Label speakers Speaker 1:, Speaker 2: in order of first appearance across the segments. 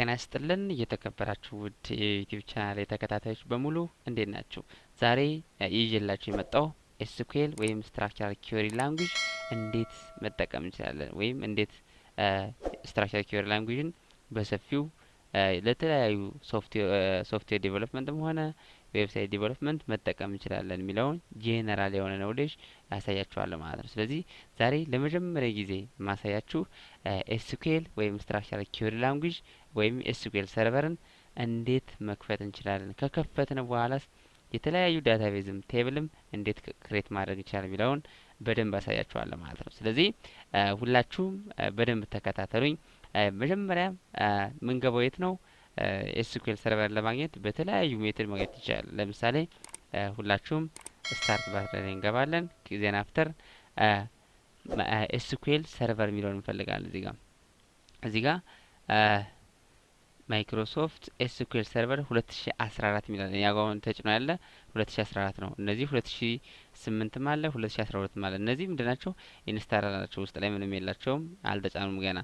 Speaker 1: ጤና ይስጥልን እየተከበራችሁ ውድ የዩቲዩብ ቻናል ተከታታዮች በሙሉ እንዴት ናችሁ? ዛሬ ይዤላችሁ የመጣው SQL ወይም ስትራክቸራል ኪዌሪ ላንጉዌጅ እንዴት መጠቀም እንችላለን ወይም እንዴት ስትራክቸራል ኪዌሪ ላንጉዌጅን በሰፊው ለተለያዩ ሶፍትዌር ዴቨሎፕመንትም ሆነ ዌብሳይት ዴቨሎፕመንት መጠቀም እንችላለን የሚለውን ጄነራል የሆነ ኖሌጅ ያሳያችኋለሁ ማለት ነው። ስለዚህ ዛሬ ለመጀመሪያ ጊዜ ማሳያችሁ SQL ወይም ስትራክቸራል ኪዌሪ ላንጉዌጅ ወይም SQL ሰርቨርን እንዴት መክፈት እንችላለን፣ ከከፈትን በኋላስ የተለያዩ ዳታቤዝም ቴብልም እንዴት ክሬት ማድረግ ይችላል የሚለውን በደንብ አሳያችኋለሁ ማለት ነው። ስለዚህ ሁላችሁም በደንብ ተከታተሉኝ። መጀመሪያ ምን ገባው የት ነው SQL ሰርቨር ለማግኘት በተለያዩ ሜትድ ማግኘት ይችላል። ለምሳሌ ሁላችሁም ስታርት ባትሪ ላይ እንገባለን። ዜን አፍተር SQL ሰርቨር የሚለውን እንፈልጋለን። እዚህ ጋር ማይክሮሶፍት SQL ሰርቨር 2014 የሚላል ያጋውን ተጭኖ ያለ 2014 ነው። እነዚህ 2008 አለ 2012 አለ። እነዚህ ምንድናቸው? ኢንስታል ናቸው። ውስጥ ላይ ምንም የላቸውም፣ አልተጫኑም ገና።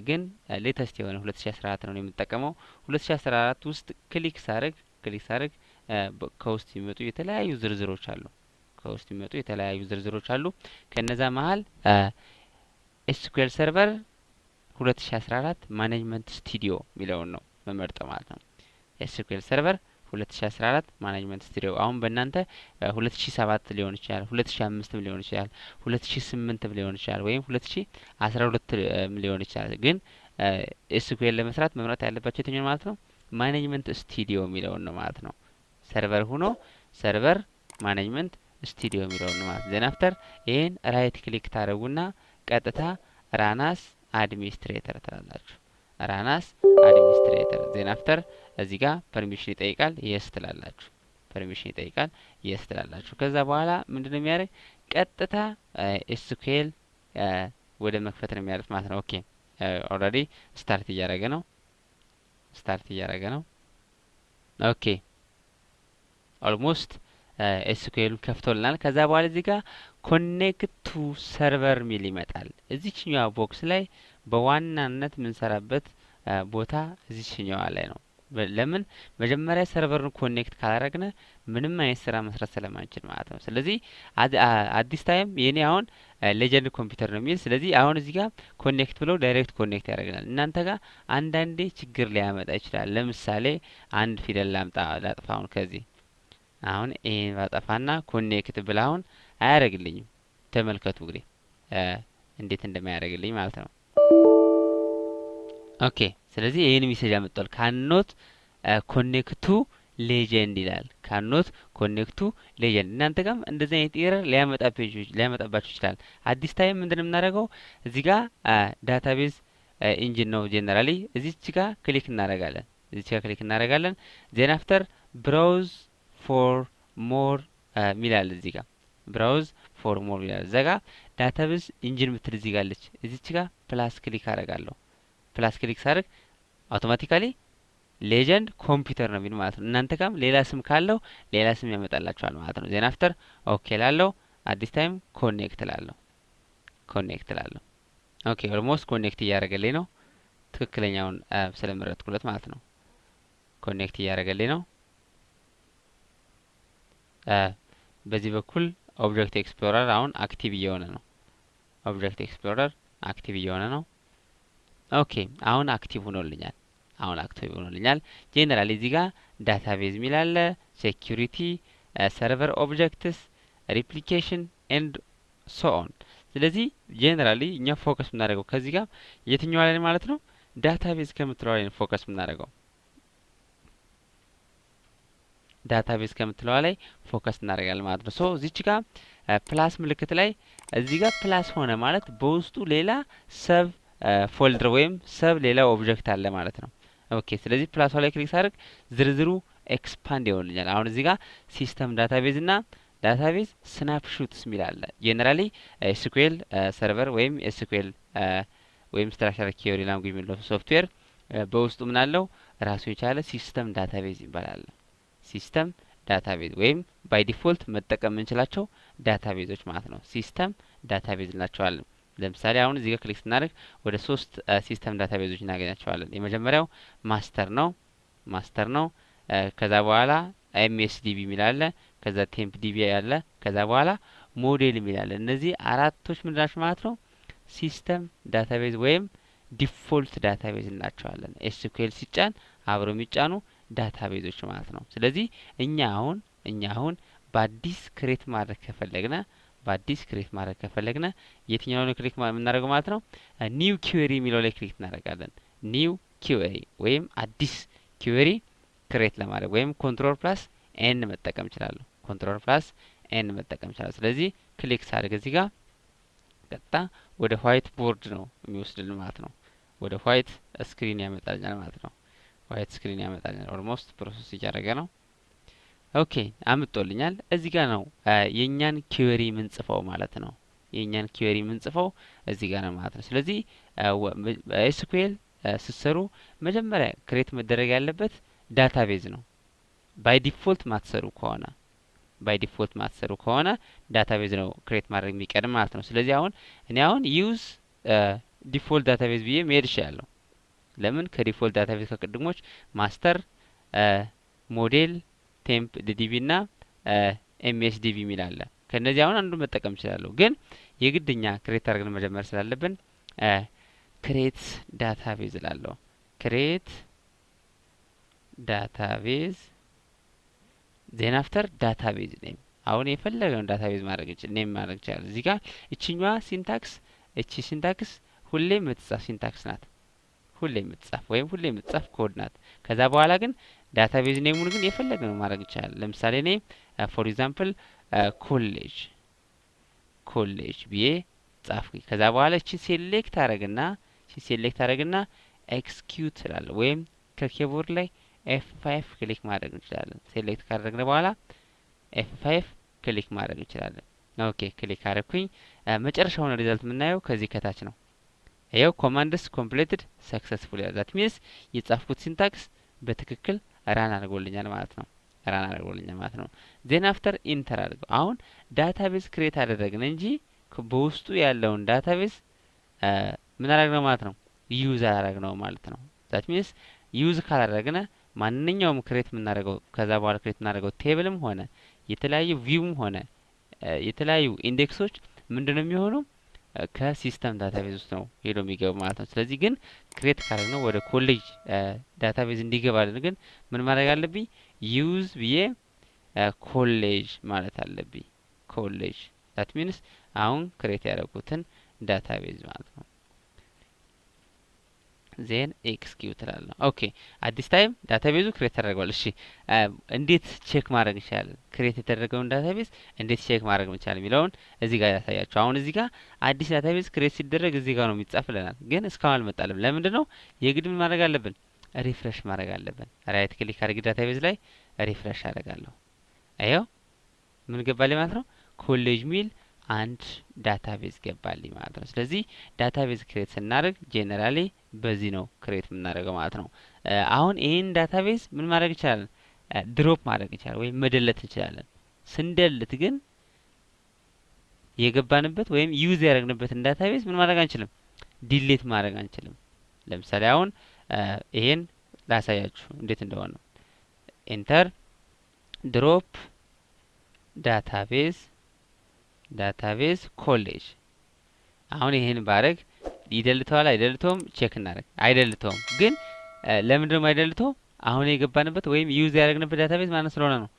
Speaker 1: ግን ሌተስት የሆነ 2014 ነው የምንጠቀመው። 2014 ውስጥ ክሊክ ሳረግ ከውስጥ የሚመጡ የተለያዩ ዝርዝሮች አሉ። ከነዛ መሀል SQL ሰርቨር 2014 ማኔጅመንት ስቱዲዮ የሚለውን ነው መመርጠው ማለት ነው። SQL ሰርቨር 2014 ማኔጅመንት ስቱዲዮ አሁን በእናንተ 2007 ሊሆን ይችላል፣ 2005 ሊሆን ይችላል፣ 2008 ሊሆን ይችላል፣ ወይም 2012 ሊሆን ይችላል። ግን SQL ለመስራት መምረጥ ያለባቸው የትኛው ማለት ነው? ማኔጅመንት ስቱዲዮ የሚለውን ነው ማለት ነው። ሰርቨር ሆኖ ሰርቨር ማኔጅመንት ስቱዲዮ የሚለውን ነው ማለት። ዜን አፍተር ይሄን ራይት ክሊክ ታደርጉና ቀጥታ ራናስ አድሚኒስትሬተር ትላላችሁ። ራናስ አድሚኒስትሬተር ዜን አፍተር እዚህ ጋር ፐርሚሽን ይጠይቃል፣ የስ ትላላችሁ። ከዛ በኋላ ምንድነው የሚያደርግ? ቀጥታ SQL ወደ መክፈት ነው የሚያደርግ ማለት ነው። ኦኬ ኦልሬዲ ስታርት እያደረገ ነው። ኦኬ ኦልሞስት SQL ከፍቶልናል። ከዛ በኋላ እዚህ ጋር ኮኔክት ቱ ሰርቨር ሚል ይመጣል። እዚህኛው ቦክስ ላይ በዋናነት የምንሰራበት ቦታ እዚህኛው ላይ ነው። ለምን መጀመሪያ ሰርቨርን ኮኔክት ካላረግነ ምንም አይነት ስራ መስራት ስለማንችል ማለት ነው። ስለዚህ አዲስ ታይም የኔ አሁን ሌጀንድ ኮምፒውተር ነው የሚል። ስለዚህ አሁን እዚህ ጋር ኮኔክት ብለው ዳይሬክት ኮኔክት ያደርግናል። እናንተ ጋር አንዳንዴ ችግር ሊያመጣ ይችላል። ለምሳሌ አንድ ፊደል ላጥፋ። አሁን ከዚህ አሁን ይሄን ባጠፋና ኮኔክት ብላ አሁን አያደርግልኝም። ተመልከቱ እንግዲህ እንዴት እንደማያደርግልኝ ማለት ነው። ኦኬ ስለዚህ ይሄን ሜሴጅ አመጣል። ካኖት ኮኔክቱ ሌጀንድ ይላል። ካኖት ኮኔክቱ ሌጀንድ። እናንተ ጋርም እንደዚህ አይነት ኤረር ሊያመጣባችሁ ይችላል። አዲስ ታይም ምንድነው የምናደርገው? እዚህ ጋር ዳታቤዝ ኢንጂን ነው ጄነራሊ። እዚች ጋር ክሊክ እናደርጋለን። ዜን አፍተር ብራውዝ ፎር ሞር ሚላል። እዚህ ጋር ብራውዝ ፎር ሞር ሚላል። እዛ ጋር ዳታቤዝ ኢንጂን ምትል እዚህ ጋር አለች። እዚች ጋር ፕላስ ክሊክ አደርጋለሁ። ፕላስ ክሊክ ሳደርግ አውቶማቲካሊ ሌጀንድ ኮምፒውተር ነው የሚል ማለት ነው። እናንተ ጋርም ሌላ ስም ካለው ሌላ ስም ያመጣላችኋል ማለት ነው። ዜን አፍተር ኦኬ ላለው አዲስ ታይም ኮኔክት ላለው ኦኬ ኦልሞስት ኮኔክት እያደረገልኝ ነው። ትክክለኛውን ስለመረጥኩለት ማለት ነው። ኮኔክት እያደረገልኝ ነው። በዚህ በኩል ኦብጀክት ኤክስፕሎረር አሁን አክቲቭ እየሆነ ነው። ኦኬ አሁን አክቲቭ ሆኖልኛል። ጄነራሊ እዚህ ጋር ዳታቤዝ ሚል አለ፣ ሴኩሪቲ፣ ሰርቨር ኦብጀክትስ፣ ሪፕሊኬሽን ኤንድ ሶ ኦን። ስለዚህ ጄነራሊ እኛ ፎከስ የምናደርገው ከዚህ ጋር የትኛው ላይ ማለት ነው? ዳታቤዝ ከምትለው ላይ ፎከስ የምናደርገው ፎከስ እናደርጋለን ማለት ነው። ሶ እዚች ጋር ፕላስ ምልክት ላይ እዚህ ጋር ፕላስ ሆነ ማለት በውስጡ ሌላ ሰብ ፎልደር ወይም ሰብ ሌላ ኦብጀክት አለ ማለት ነው። ኦኬ ስለዚህ ፕላስ ላይ ክሊክ ሳደርግ ዝርዝሩ ኤክስፓንድ ይሆንልኛል። አሁን እዚህ ጋር ሲስተም ዳታቤዝ እና ዳታቤዝ ስናፕሹትስ ሚል አለ። ጄነራሊ SQL ሰርቨር ወይም SQL ወይም ስትራክቸራል ኪዌሪ ላንጉዌጅ የሚለው ሶፍትዌር በውስጡ ምን አለው? ራሱ የቻለ ሲስተም ዳታቤዝ ይባላል። ሲስተም ዳታቤዝ ወይም ባይ ዲፎልት መጠቀም የምንችላቸው ዳታቤዞች ማለት ነው። ሲስተም ዳታቤዝ እንላቸዋለን። ለምሳሌ አሁን እዚህ ጋር ክሊክ ስናደርግ ወደ 3 ሲስተም ዳታቤዞች እናገኛቸዋለን። የመጀመሪያው ማስተር ነው። ከዛ በኋላ ኤምኤስዲቢ የሚል አለ። ከዛ ቴምፕ ዲቢ አለ። ከዛ በኋላ ሞዴል የሚል አለ። እነዚህ አራቶች ምንድን ናቸው ማለት ነው? ሲስተም ዳታቤዝ ወይም ዲፎልት ዳታቤዝ እንላቸዋለን። ኤስኩኤል ሲጫን አብረው የሚጫኑ ዳታቤዞች ማለት ነው። ስለዚህ እኛ አሁን በአዲስ ክሬት ማድረግ ከፈለግነ የትኛው ነው ክሊክ የምናደርገው ማለት ነው? ኒው ኪዌሪ የሚለው ላይ ክሊክ እናደርጋለን። ኒው ኪዌሪ ወይም አዲስ ኪዌሪ ክሬት ለማድረግ ወይም ኮንትሮል ፕላስ ኤን መጠቀም እችላለሁ። ስለዚህ ክሊክ ሳደርግ እዚህ ጋር ቀጥታ ወደ ዋይት ቦርድ ነው የሚወስድልን ማለት ነው። ወደ ዋይት ስክሪን ያመጣልኛል ማለት ነው። ኦልሞስት ፕሮሰስ እያደረገ ነው። ኦኬ አምጦልኛል። እዚህ ጋር ነው የኛን ኪዌሪ ምንጽፈው ማለት ነው። እዚህ ጋር ነው ማለት ነው። ስለዚህ ኤስኩኤል ስትሰሩ መጀመሪያ ክሬት መደረግ ያለበት ዳታቤዝ ነው። ባይ ዲፎልት ማትሰሩ ከሆነ ዳታቤዝ ነው ክሬት ማድረግ የሚቀድም ማለት ነው። ስለዚህ እኔ ዩዝ ዲፎልት ዳታቤዝ ብዬ መሄድ እችላለሁ። ለምን? ከዲፎልት ዳታቤዝ ከቅድሞች ማስተር፣ ሞዴል፣ ቴምፕ ዲቢ እና ኤምኤስዲቢ የሚል አለ። ከነዚህ አንዱን መጠቀም እችላለሁ። ግን የግድኛ ክሬት አድርገን መጀመር ስላለብን ክሬት ዳታቤዝ እላለሁ። ክሬት ዳታቤዝ ዜን አፍተር ዳታቤዝ ኔም። አሁን የፈለገውን ዳታቤዝ ማድረግ ይችላል። እዚህ ጋር እቺኛዋ ሲንታክስ ሁሌ የምትጻፍ ሲንታክስ ናት። ሁሌ የምትጻፍ ኮድ ናት። ከዛ በኋላ ግን ዳታቤዝ ኔሙን ግን የፈለገውን ማድረግ ይችላል። ለምሳሌ እኔ ፎር ኤግዛምፕል ኮሌጅ ብዬ ጻፍኩኝ። ከዛ በኋላ እቺ ሴሌክት አረግና ኤክስኪዩት እላለሁ። ወይም ከኪቦርድ ላይ F5 ክሊክ ማድረግ እንችላለን። ሴሌክት ካደረግን በኋላ F5 ክሊክ ማድረግ እንችላለን። ኦኬ ክሊክ አረኩኝ። መጨረሻውን ሪዛልት የምናየው ከዚህ ከታች ነው። ይሄው ኮማንድስ ኮምፕሊትድ ሰክሰስፉሊ ዛት ሚንስ የጻፍኩት ሲንታክስ በትክክል ራን አድርጎልኛል ማለት ነው። ዜን አፍተር ኢንተር አድርገው። አሁን ዳታቤዝ ክሬት አደረግን እንጂ በውስጡ ያለውን ዳታቤዝ ምን አደረግነው ማለት ነው? ዩዝ አደረግነው ማለት ነው። ዛት ሚንስ ዩዝ ካላደረግነ ማንኛውም ክሬት የምናደርገው ከዛ በኋላ ክሬት የምናደርገው ቴብልም ሆነ የተለያዩ ቪውም ሆነ የተለያዩ ኢንዴክሶች ምንድነው የሚሆነው? ከሲስተም ዳታቤዝ ውስጥ ነው ሄዶ የሚገቡ ማለት ነው። ስለዚህ ግን ክሬት ካደረግነው ወደ ኮሌጅ ዳታቤዝ እንዲገባልን ግን ምን ማድረግ አለብኝ? ዩዝ ብዬ ኮሌጅ ማለት አለብኝ። ኮሌጅ ዳት ሚንስ አሁን ክሬት ያደረጉትን ዳታቤዝ ማለት ነው። ዜን ኤክስኪዩት እላለሁ። ኦኬ አዲስ ታይም ዳታቤዙ ክሬት ተደርጓል። እሺ እንዴት ቼክ ማድረግ እንችላለን? ክሬት የተደረገውን ዳታቤዝ እንዴት ቼክ ማድረግ እንችላለን የሚለውን እዚህ ጋር ያሳያችሁ። አሁን እዚህ ጋር አዲስ ዳታቤዝ ክሬት ሲደረግ እዚህ ጋር ነው የሚጻፍልናል። ግን እስካሁን አልመጣልም። ለምንድን ነው? የግድ ምን ማድረግ አለብን? ሪፍሬሽ ማድረግ አለብን። ራይት ክሊክ አድርጌ ዳታቤዝ ላይ ሪፍሬሽ አደርጋለሁ። አየው ምን ገባልኝ ማለት ነው? ኮሌጅ ሚል አንድ ዳታቤዝ ገባልኝ ማለት ነው። ስለዚህ ዳታቤዝ ክሬት ስናደርግ ጄኔራሊ በዚህ ነው ክሬት የምናደርገው ማለት ነው። አሁን ይህን ዳታቤዝ ምን ማድረግ እንችላለን? ድሮፕ ማድረግ እንችላለን ወይም መደለት እንችላለን። ስንደልት ግን የገባንበት ወይም ዩዝ ያደረግንበትን ዳታቤዝ ምን ማድረግ አንችልም? ዲሌት ማድረግ አንችልም። ለምሳሌ አሁን ይሄን ላሳያችሁ እንዴት እንደሆነ። ኤንተር ድሮፕ ዳታቤዝ ኮሌጅ። አሁን ይሄን ባረግ ይደልተዋል አይደልተውም? ቼክ እናደርግ። አይደልተውም። ግን ለምንድን ነው አይደልተው? አሁን የገባንበት ወይም ዩዝ ያደረግንበት ዳታቤዝ ማለት ስለሆነ ነው፣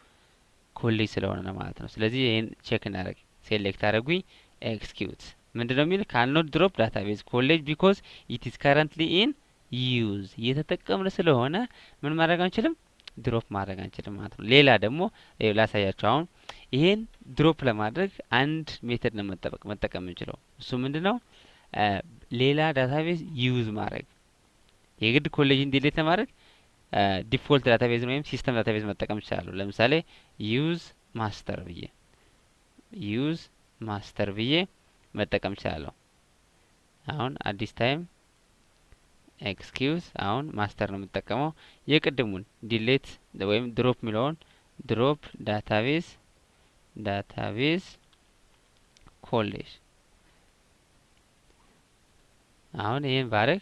Speaker 1: ኮሌጅ ስለሆነ ነው ማለት ነው። ስለዚህ ይሄን ቼክ እናደርግ። ሴሌክት አደረጉኝ። ኤክስኪዩት ምንድነው የሚል? ካንኖት ድሮፕ ዳታቤዝ ኮሌጅ ቢኮዝ ኢት ኢዝ ካረንትሊ ኢን ዩዝ። እየተጠቀምን ስለሆነ ምን ማድረግ አንችልም? ድሮፕ ማድረግ አንችልም ማለት ነው። ሌላ ደግሞ ላሳያችሁ። አሁን ይሄን ድሮፕ ለማድረግ አንድ ሜተድ ነው መጠቀም የምንችለው። እሱ ምንድነው? ሌላ ዳታቤዝ ዩዝ ማድረግ። የግድ ኮሌጅን ዲሌት ለማድረግ ዲፎልት ዳታቤዝ ወይም ሲስተም ዳታቤዝ መጠቀም ይችላሉ። ለምሳሌ ዩዝ ማስተር ብዬ መጠቀም ይችላለሁ። አሁን አዲስ ታይም ኤክስኪዩዝ አሁን ማስተር ነው የምጠቀመው። የቅድሙን ዲሌት ወይም ድሮፕ የሚለውን ድሮፕ ዳታቤዝ ኮሌጅ አሁን ይሄን ባረግ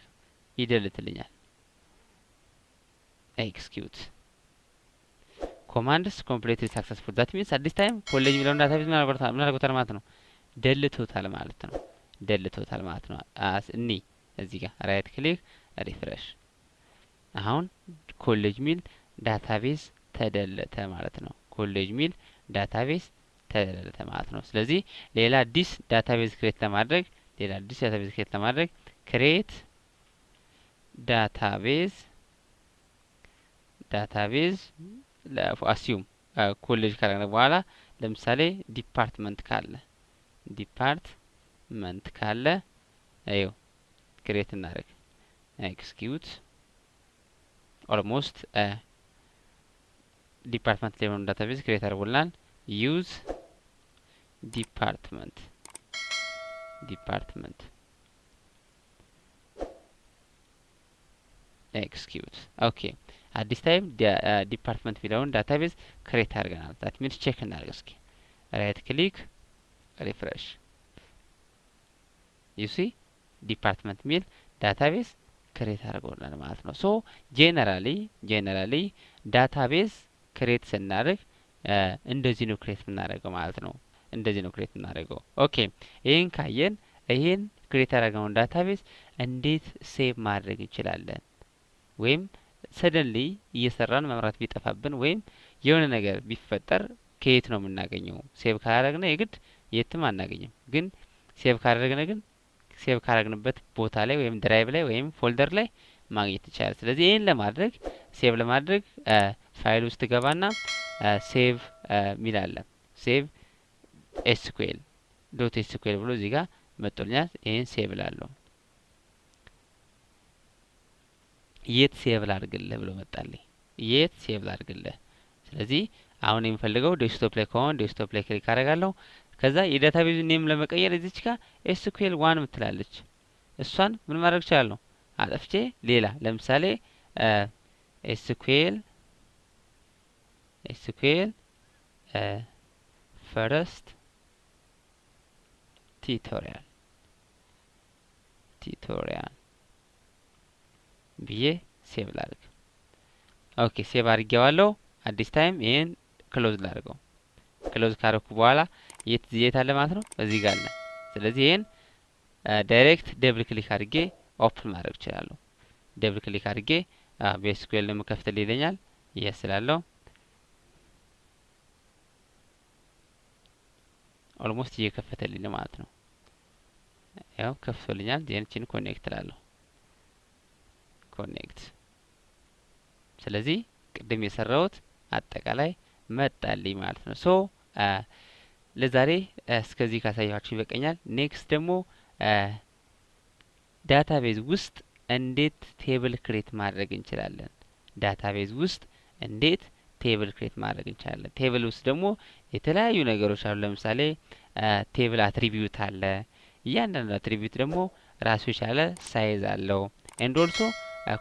Speaker 1: ይደልትልኛል። ኤክስኪዩት ኮማንድስ ኮምፕሊትሊ ሰክሰስፉል ዛት ሚንስ አዲስ ታይም ኮሌጅ የሚለውን ዳታቤዝ ምን አድርጎታል ማለት ነው? ደልቶታል ማለት ነው። ደልቶታል ማለት ነው። እኒ እዚህ ጋር ራይት ክሊክ ሪፍሬሽ። አሁን ኮሌጅ ሚል ዳታቤዝ ተደለተ ማለት ነው። ኮሌጅ ሚል ዳታቤዝ ተደለተ ማለት ነው። ስለዚህ ሌላ አዲስ ዳታቤዝ ክሬት ለማድረግ ክሬት ዳታቤዝ አሲዩም ኮሌጅ ካደረግን በኋላ ለምሳሌ ዲፓርትመንት ካለ አዩ ክሬት እናደርግ። ኤክስኪዩት ኦልሞስት ዲፓርትመንት ላይ ሆነ ዳታቤዝ ክሬት አድርጎልናል። ዩዝ ዲፓርትመንት ኤክስኪዩት ኦኬ። አዲስ ታይም ዲፓርትመንት የሚለውን ዳታቤዝ ክሬት አድርገናል። ዛት ሚንስ ቼክ እናድርግ እስኪ። ራይት ክሊክ ሪፍሬሽ። ዩሲ ዲፓርትመንት ሚል ዳታቤዝ ክሬት አድርገናል ማለት ነው። ሶ ጄነራሊ ዳታቤዝ ክሬት ስናደርግ እንደዚህ ነው ክሬት የምናደርገው ማለት ነው። ኦኬ ይሄን ካየን ይሄን ክሬት ያደረግነውን ዳታቤዝ እንዴት ሴቭ ማድረግ እንችላለን? ወይም ሰደንሊ እየሰራን መብራት ቢጠፋብን ወይም የሆነ ነገር ቢፈጠር ከየት ነው የምናገኘው? ሴቭ ካደረግነ የግድ የትም አናገኝም። ግን ሴቭ ካደረግንበት ቦታ ላይ ወይም ድራይቭ ላይ ወይም ፎልደር ላይ ማግኘት ይቻላል። ስለዚህ ይሄን ለማድረግ ሴቭ ለማድረግ ፋይል ውስጥ ገባና ሴቭ ሚል አለ። ሴቭ ኤስኩኤል ዶት ኤስኩኤል ብሎ እዚህ ጋር መጥቶልኛል። ይሄን ሴቭ ላለሁ የት ሴቭ ላድርግልህ ብሎ መጣልኝ። የት ሴቭ ላድርግልህ። ስለዚህ አሁን የምፈልገው ዴስክቶፕ ላይ ከሆነ ዴስክቶፕ ላይ ክሊክ አደርጋለሁ። ከዛ የዳታቤዝ ኔም ለመቀየር እዚች ጋር ኤስኩኤል 1 ምትላለች። እሷን ምን ማድረግ እችላለሁ? አጥፍቼ ሌላ ለምሳሌ ኤስኩኤል ፈርስት ቲዩቶሪያል ብዬ ሴቭ ላድርግ። ኦኬ ሴቭ አድርጌዋለሁ። አዲስ ታይም ይሄን ክሎዝ ላድርገው። ክሎዝ ካደረኩ በኋላ የት አለ ማለት ነው? እዚህ ጋር አለ። ስለዚህ ይሄን ዳይሬክት ደብል ክሊክ አድርጌ ኦፕን ማድረግ እችላለሁ። ደብል ክሊክ አድርጌ በኤስኩኤል ነው መከፍተል ይለኛል። ይሄ ስላለው ኦልሞስት እየከፈተልኝ ማለት ነው። ያው ከፍቶልኛል። ዜንቺን ኮኔክት ላለሁ ኮኔክት። ስለዚህ ቅድም የሰራሁት አጠቃላይ መጣልኝ ማለት ነው። ሶ ለዛሬ እስከዚህ ካሳያችሁ ይበቃኛል። ኔክስት ደግሞ ዳታቤዝ ውስጥ እንዴት ቴብል ክሬት ማድረግ እንችላለን። ቴብል ውስጥ ደግሞ የተለያዩ ነገሮች አሉ። ለምሳሌ ቴብል አትሪቢዩት አለ። እያንዳንዱ አትሪቢዩት ደግሞ ራሱ የቻለ ሳይዝ አለው። ኤንድ ኦልሶ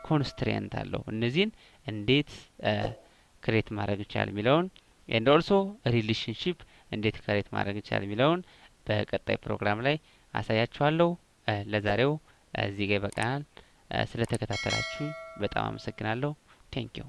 Speaker 1: ኮንስትሪያንት አለው። እነዚህን እንዴት ክሬት ማድረግ ይቻላል የሚለውን ኤንድ ኦልሶ ሪሌሽንሺፕ እንዴት ክሬት ማድረግ ይቻላል የሚለውን በቀጣይ ፕሮግራም ላይ አሳያችኋለሁ። ለዛሬው እዚህ ጋር ይበቃናል። ስለተከታተላችሁ በጣም አመሰግናለሁ። ቴንኪው